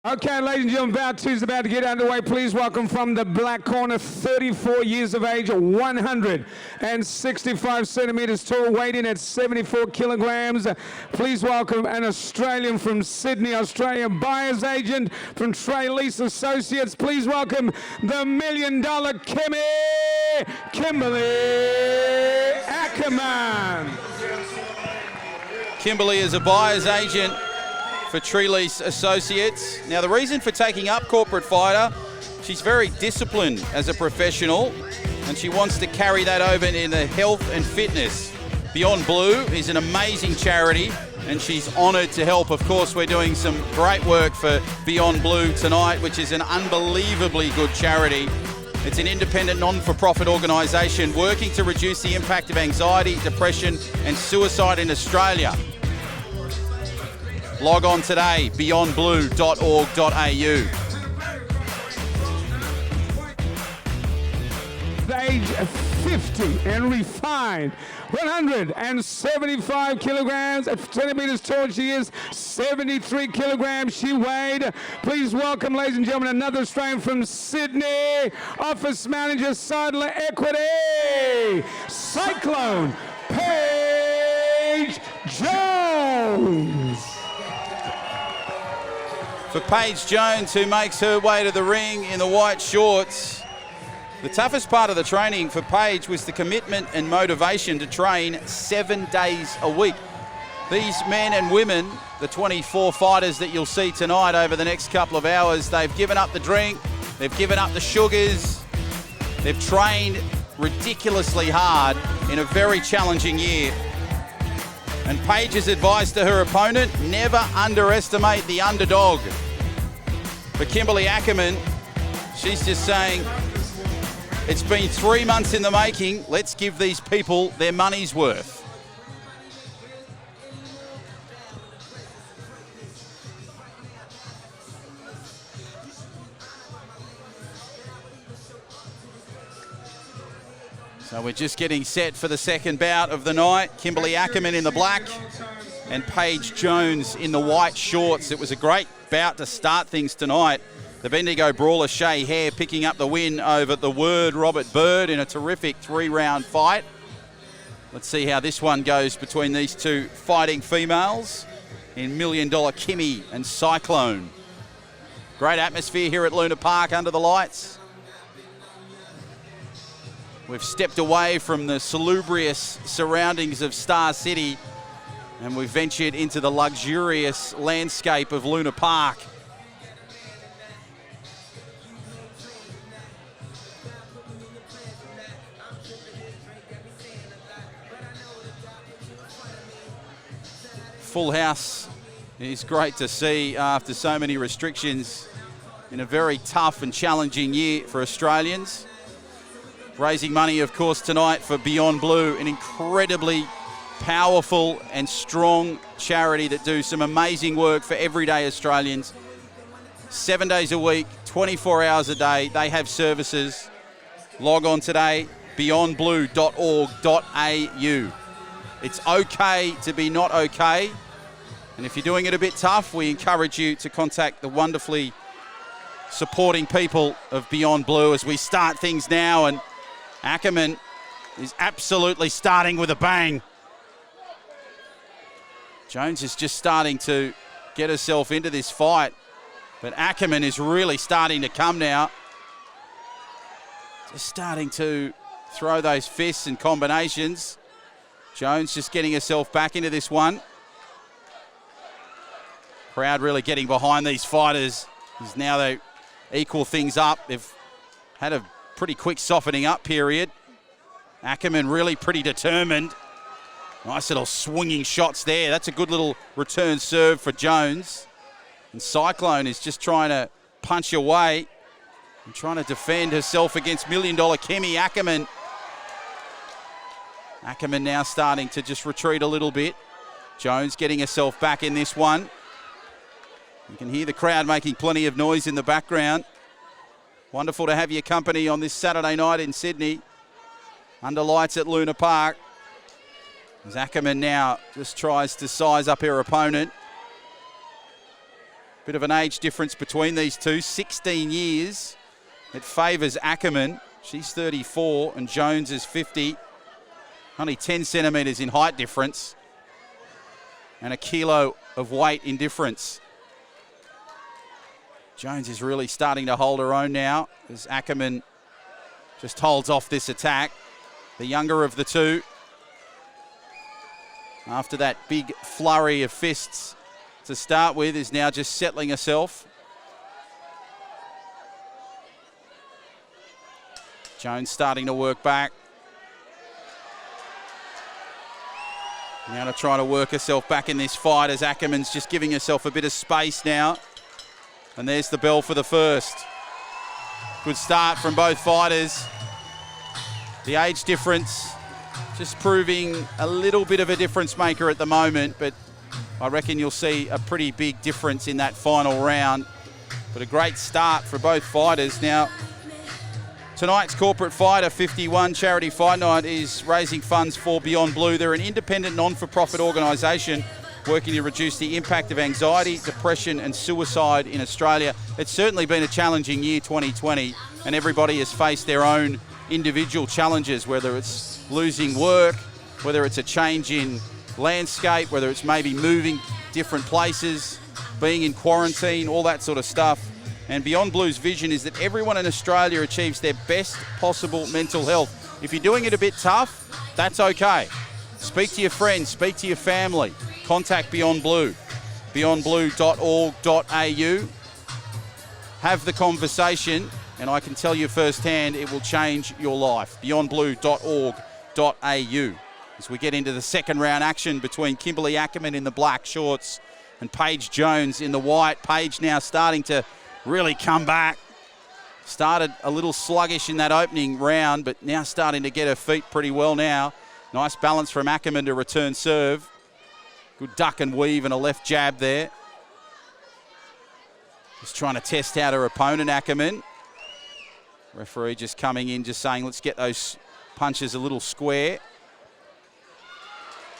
Okay, ladies and gentlemen, bout 2 is about to get underway. Please welcome from the black corner, 34 years of age, 165 centimeters tall, weighing at 74 kilograms. Please welcome an Australian from Sydney, Australian buyer's agent from Trey Lease Associates. Please welcome the $1 million Kimberley Ackerman. Kimberley is a buyer's agent for Tree Lease Associates. Now, the reason for taking up Corporate Fighter, she's very disciplined as a professional, and she wants to carry that over into health and fitness. Beyond Blue is an amazing charity, and she's honoured to help. Of course, we're doing some great work for Beyond Blue tonight, which is an unbelievably good charity. It's an independent, non-for-profit organisation working to reduce the impact of anxiety, depression and suicide in Australia. Log on today, beyondblue.org.au. Age 50 and refined, 175 kilograms, centimeters tall. She is 73 kilograms. She weighed. Please welcome, ladies and gentlemen, another Australian from Sydney, Office Manager, Sadler Equity, Cyclone, Paige Jones. For Paige Jones, who makes her way to the ring in the white shorts, the toughest part of the training for Paige was the commitment and motivation to train 7 days a week. These men and women, the 24 fighters that you'll see tonight over the next couple of hours, they've given up the drink, they've given up the sugars, they've trained ridiculously hard in a very challenging year. And Paige's advice to her opponent, never underestimate the underdog. For Kimberley Ackerman, she's just saying, it's been 3 months in the making, let's give these people their money's worth. So we're just getting set for the second bout of the night. Kimberley Ackerman in the black and Paige Jones in the white shorts. It was a great bout to start things tonight. The Bendigo brawler Shay Hare picking up the win over the Word Robert Bird in a terrific 3-round fight. Let's see how this one goes between these two fighting females in $1 Million Kimmy and Cyclone. Great atmosphere here at Luna Park under the lights. We've stepped away from the salubrious surroundings of Star City and we've ventured into the luxurious landscape of Luna Park. Full house is great to see after so many restrictions in a very tough and challenging year for Australians. Raising money, of course, tonight for Beyond Blue, an incredibly powerful and strong charity that do some amazing work for everyday Australians. 7 days a week, 24 hours a day, they have services. Log on today, beyondblue.org.au. It's okay to be not okay. And if you're doing it a bit tough, we encourage you to contact the wonderfully supporting people of Beyond Blue as we start things now. And Ackerman is absolutely starting with a bang. Jones is just starting to get herself into this fight, but Ackerman is really starting to come now. Just starting to throw those fists and combinations. Jones just getting herself back into this one. Crowd really getting behind these fighters as now they equal things up. They've had a pretty quick softening up period. Ackerman really pretty determined. Nice little swinging shots there. That's a good little return serve for Jones. And Cyclone is just trying to punch away and trying to defend herself against $1 Million Kimmy. Ackerman now starting to just retreat a little bit. Jones getting herself back in this one. You can hear the crowd making plenty of noise in the background. Wonderful to have your company on this Saturday night in Sydney, under lights at Luna Park. As Ackerman now just tries to size up her opponent. Bit of an age difference between these two, 16 years. It favours Ackerman. She's 34 and Jones is 50. Only 10 centimetres in height difference and a kilo of weight in difference. Jones is really starting to hold her own now as Ackerman just holds off this attack. The younger of the two, after that big flurry of fists to start with, is now just settling herself. Jones starting to work back. Now to try to work herself back in this fight as Ackerman's just giving herself a bit of space now. And there's the bell for the first. Good start from both fighters. The age difference just proving a little bit of a difference maker at the moment, but I reckon you'll see a pretty big difference in that final round. But a great start for both fighters. Now, tonight's Corporate Fighter 51 Charity Fight Night is raising funds for Beyond Blue. They're an independent, non-for-profit organisation working to reduce the impact of anxiety, depression and suicide in Australia. It's certainly been a challenging year, 2020, and everybody has faced their own individual challenges, whether it's losing work, whether it's a change in landscape, whether it's maybe moving different places, being in quarantine, all that sort of stuff. And Beyond Blue's vision is that everyone in Australia achieves their best possible mental health. If you're doing it a bit tough, that's okay. Speak to your friends, speak to your family. Contact Beyond Blue, beyondblue.org.au. Have the conversation, and I can tell you firsthand it will change your life. beyondblue.org.au. As we get into the second round action between Kimberley Ackerman in the black shorts and Paige Jones in the white. Paige now starting to really come back. Started a little sluggish in that opening round, but now starting to get her feet pretty well now. Nice balance from Ackerman to return serve. Good duck and weave and a left jab there. Just trying to test out her opponent, Ackerman. Referee just coming in, just saying, let's get those punches a little square.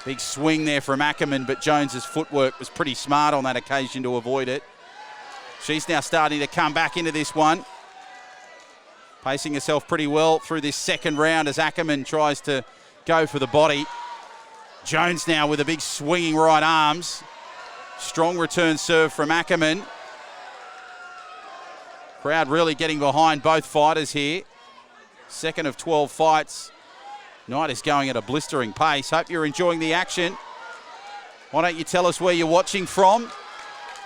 Big swing there from Ackerman, but Jones's footwork was pretty smart on that occasion to avoid it. She's now starting to come back into this one. Pacing herself pretty well through this second round as Ackerman tries to go for the body. Jones now with a big swinging right arms. Strong return serve from Ackerman. Crowd really getting behind both fighters here. Second of 12 fights. Night is going at a blistering pace. Hope you're enjoying the action. Why don't you tell us where you're watching from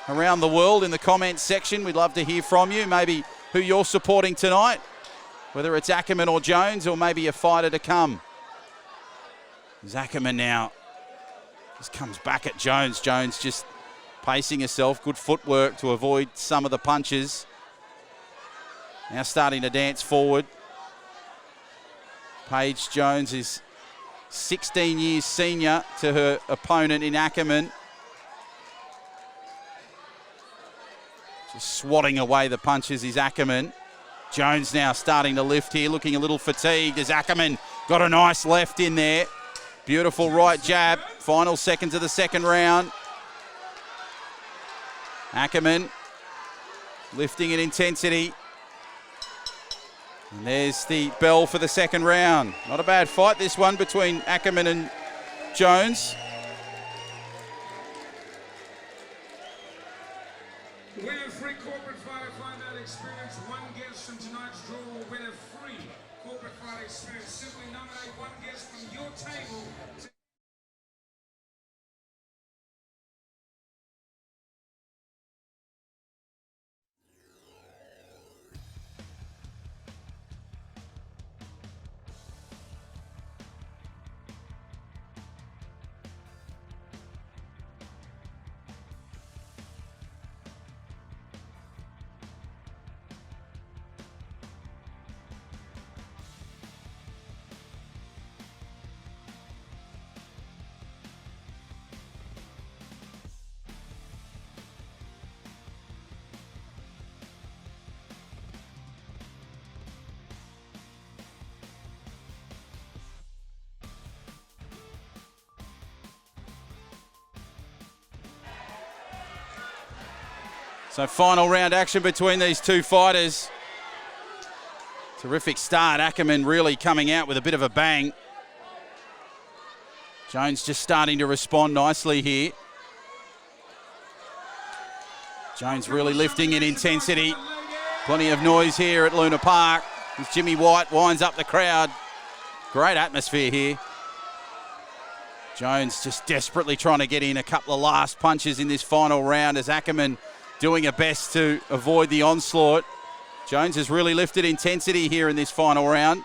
around the world in the comments section. We'd love to hear from you. Maybe who you're supporting tonight, whether it's Ackerman or Jones, or maybe a fighter to come. As Ackerman now just comes back at Jones. Jones just pacing herself. Good footwork to avoid some of the punches. Now starting to dance forward. Paige Jones is 16 years senior to her opponent in Ackerman. Just swatting away the punches is Ackerman. Jones now starting to lift here, looking a little fatigued as Ackerman got a nice left in there. Beautiful right jab. Final seconds of the second round. Ackerman lifting in intensity. And there's the bell for the second round. Not a bad fight, this one, between Ackerman and Jones. Winner free corporate fighter find out experience. One guest from tonight's draw will win a free corporate fighter experience. Simply nominate one guest from your table. So final round action between these two fighters. Terrific start. Ackerman really coming out with a bit of a bang. Jones just starting to respond nicely here. Jones really lifting in intensity. Plenty of noise here at Luna Park as Jimmy White winds up the crowd. Great atmosphere here. Jones just desperately trying to get in a couple of last punches in this final round as Ackerman doing her best to avoid the onslaught. Jones has really lifted intensity here in this final round.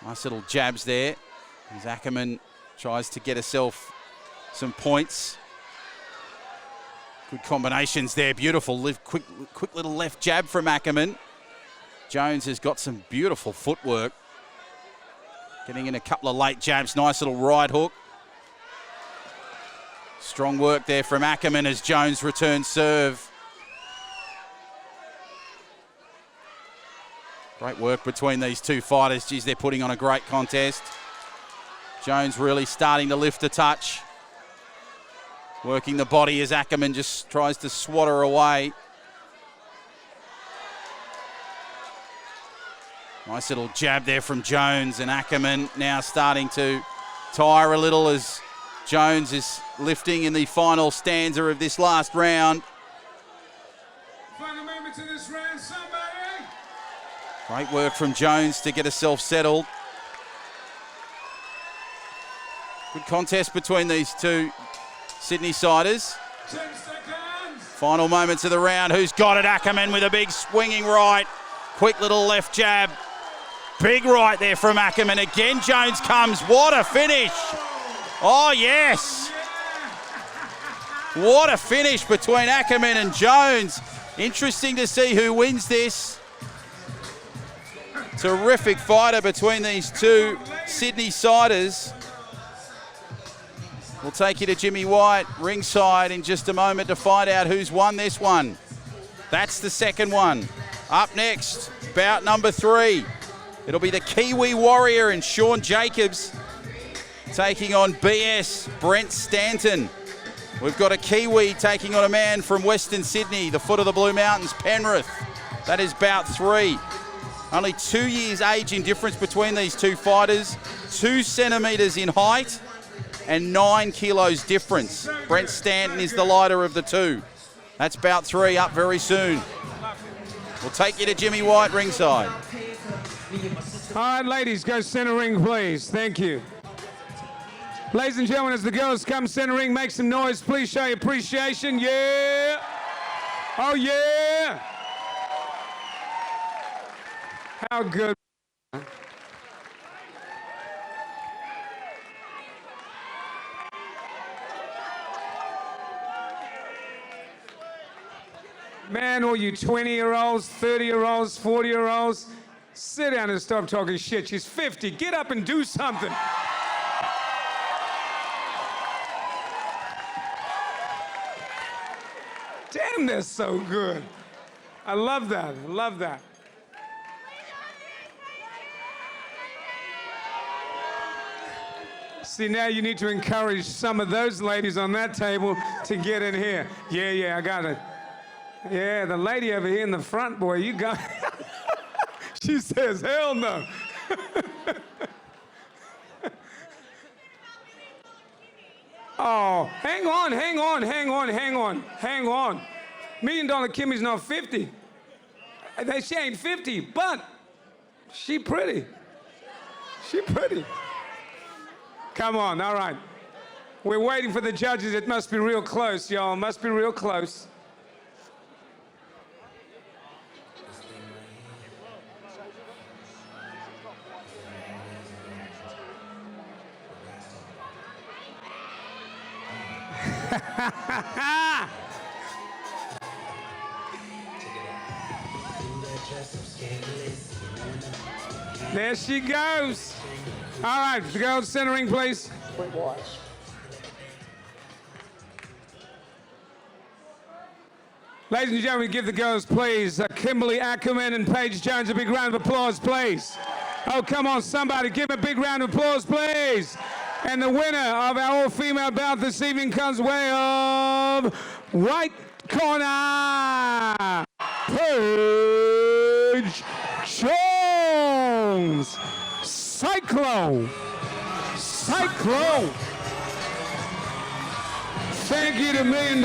Nice little jabs there as Ackerman tries to get herself some points. Good combinations there, beautiful. Quick little left jab from Ackerman. Jones has got some beautiful footwork. Getting in a couple of late jabs, nice little right hook. Strong work there from Ackerman as Jones returns serve. Great work between these two fighters. Geez, they're putting on a great contest. Jones really starting to lift a touch. Working the body as Ackerman just tries to swat her away. Nice little jab there from Jones, and Ackerman now starting to tire a little as Jones is lifting in the final stanza of this last round. Final moments in this round, somebody. Great work from Jones to get herself settled. Good contest between these two Sydney siders. 10 seconds. Final moments of the round. Who's got it? Ackerman with a big swinging right. Quick little left jab. Big right there from Ackerman. Again, Jones comes. What a finish. Oh, yes. What a finish between Ackerman and Jones. Interesting to see who wins this. Terrific fighter between these two Sydney siders. We'll take you to Jimmy White ringside in just a moment to find out who's won this one. That's the second one. Up next, bout number 3. It'll be the Kiwi Warrior and Sean Jacobs taking on BS Brent Stanton. We've got a Kiwi taking on a man from Western Sydney, the foot of the Blue Mountains, Penrith. That is bout 3. Only 2 years age in difference between these two fighters, 2 centimetres in height, and 9 kilos difference. Brent Stanton is the lighter of the two. That's bout 3 up very soon. We'll take you to Jimmy White ringside. All right, ladies, go center ring, please. Thank you. Ladies and gentlemen, as the girls come center ring, make some noise. Please show your appreciation. Yeah. Oh, yeah. How good. Man, all you 20-year-olds, 30-year-olds, 40-year-olds, sit down and stop talking shit. She's 50. Get up and do something. Damn, they're so good. I love that. I love that. See, now you need to encourage some of those ladies on that table to get in here. Yeah, I got it. Yeah, the lady over here in the front, boy, you got She says, hell no. Oh, hang on. $1 Million Kimmy's not 50. She ain't 50, but she pretty. Come on, all right. We're waiting for the judges. It must be real close, y'all. Must be real close. There she goes. All right, the girls centering, please. Ladies and gentlemen, give the girls, please, Kimberley, Ackerman, and Paige Jones a big round of applause, please. Oh, come on, somebody, give them a big round of applause, please. And the winner of our all-female bout this evening comes way of right corner, Paige Jones. Cyclone. Thank you to $1 Million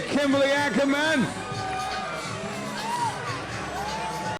Kimberley Ackerman.